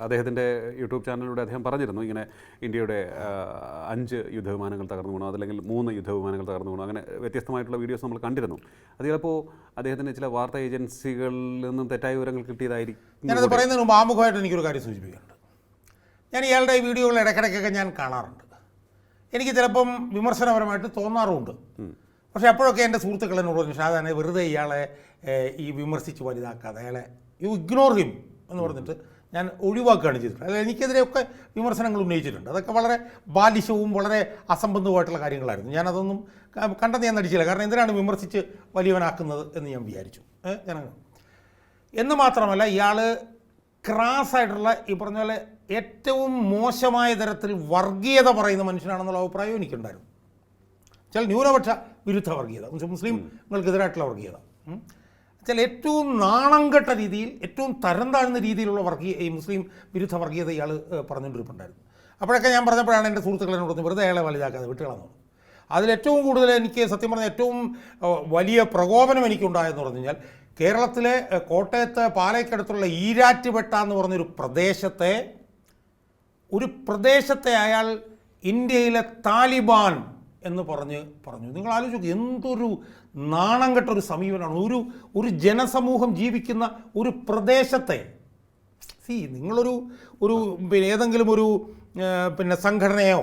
അദ്ദേഹത്തിൻ്റെ യൂട്യൂബ് ചാനലിലൂടെ അദ്ദേഹം പറഞ്ഞിരുന്നു ഇങ്ങനെ ഇന്ത്യയുടെ 5 യുദ്ധവിമാനങ്ങൾ തകർന്നു വീണു, അതല്ലെങ്കിൽ 3 യുദ്ധവിമാനങ്ങൾ തകർന്നു വീണു, അങ്ങനെ വ്യത്യസ്തമായിട്ടുള്ള വീഡിയോസ് നമ്മൾ കണ്ടിരുന്നു. അത് ചിലപ്പോൾ അദ്ദേഹത്തിന് ചില വാർത്താ ഏജൻസികളിൽ നിന്നും തെറ്റായ വിവരങ്ങൾ കിട്ടിയതായിരിക്കും. ഞാനത് പറയുന്നതിന് മുമ്പ് ആമുഖമായിട്ട് എനിക്കൊരു കാര്യം സൂചിപ്പിക്കുന്നുണ്ട്. ഞാൻ ഇയാളുടെ വീഡിയോകൾ ഇടയ്ക്കിടയ്ക്കൊക്കെ ഞാൻ കാണാറുണ്ട്. എനിക്ക് ചിലപ്പം വിമർശനപരമായിട്ട് തോന്നാറുമുണ്ട്. പക്ഷേ അപ്പോഴൊക്കെ എൻ്റെ സുഹൃത്തുക്കൾ എന്നോട് പറഞ്ഞു, ഷാജാനെ വെറുതെ ഇയാളെ ഈ വിമർശിച്ച് വലുതാക്കാതെ അയാളെ യു ഇഗ്നോർ ഹിം എന്ന് പറഞ്ഞിട്ട് ഞാൻ ഒഴിവാക്കുകയാണ് ചെയ്തിട്ടുള്ളത്. അതായത് എനിക്കെതിരെയൊക്കെ വിമർശനങ്ങൾ ഉന്നയിച്ചിട്ടുണ്ട്. അതൊക്കെ വളരെ ബാലിശവും വളരെ അസംബന്ധവുമായിട്ടുള്ള കാര്യങ്ങളായിരുന്നു. ഞാനതൊന്നും കണ്ടെന്ന് ഞാൻ നടിച്ചില്ല. കാരണം എന്തിനാണ് വിമർശിച്ച് വലിയവനാക്കുന്നത് എന്ന് ഞാൻ വിചാരിച്ചു. എന്ന് മാത്രമല്ല ഇയാൾ ക്രാസായിട്ടുള്ള ഈ പറഞ്ഞ പോലെ ഏറ്റവും മോശമായ തരത്തിൽ വർഗീയത പറയുന്ന മനുഷ്യനാണെന്നുള്ള അഭിപ്രായം എനിക്കുണ്ടായിരുന്നു. ചില ന്യൂനപക്ഷ വിരുദ്ധ വർഗീയത, മുസ്ലിങ്ങൾക്കെതിരായിട്ടുള്ള വർഗീയത, ചില ഏറ്റവും നാണംകെട്ട രീതിയിൽ ഏറ്റവും തരം താഴ്ന്ന രീതിയിലുള്ള ഈ മുസ്ലിം വിരുദ്ധ വർഗീയത ഇയാൾ പറഞ്ഞുകൊണ്ടിരിപ്പുണ്ടായിരുന്നു. അപ്പോഴൊക്കെ ഞാൻ പറഞ്ഞപ്പോഴാണ് എൻ്റെ സുഹൃത്തുക്കളെ കൊടുത്ത് വെറുതെ അയാളെ വലുതാക്കാതെ വിട്ടുകളന്നു. അതിലേറ്റവും കൂടുതൽ എനിക്ക് സത്യം പറഞ്ഞാൽ ഏറ്റവും വലിയ പ്രകോപനം എനിക്കുണ്ടായെന്ന് പറഞ്ഞു കഴിഞ്ഞാൽ കേരളത്തിലെ കോട്ടയത്ത് പാലയ്ക്കടുത്തുള്ള ഈരാറ്റുപെട്ട എന്ന് പറഞ്ഞൊരു പ്രദേശത്തെ അയാൾ ഇന്ത്യയിലെ താലിബാൻ എന്ന് പറഞ്ഞു. നിങ്ങൾ ആലോചിച്ചു, എന്തൊരു നാണം കെട്ടൊരു സമീപനമാണ്. ഒരു ജനസമൂഹം ജീവിക്കുന്ന ഒരു പ്രദേശത്തെ നിങ്ങളൊരു ഏതെങ്കിലും ഒരു സംഘടനയോ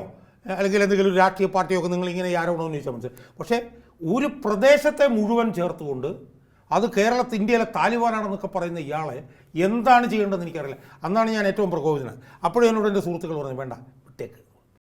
അല്ലെങ്കിൽ എന്തെങ്കിലും ഒരു രാഷ്ട്രീയ പാർട്ടിയോ ഒക്കെ നിങ്ങളിങ്ങനെ ആരോപണമെന്ന് ചോദിച്ചാൽ മനസ്സിലായി. പക്ഷേ ഒരു പ്രദേശത്തെ മുഴുവൻ ചേർത്തുകൊണ്ട് അത് ഇന്ത്യയിലെ താലിബാനാണെന്നൊക്കെ പറയുന്ന ഇയാളെ എന്താണ് ചെയ്യേണ്ടതെന്ന് എനിക്കറിയില്ല. അന്നാണ് ഞാൻ ഏറ്റവും പ്രകോപിതനായത്. അപ്പോഴും എന്നോട് എൻ്റെ സുഹൃത്തുക്കൾ പറഞ്ഞു, വേണ്ട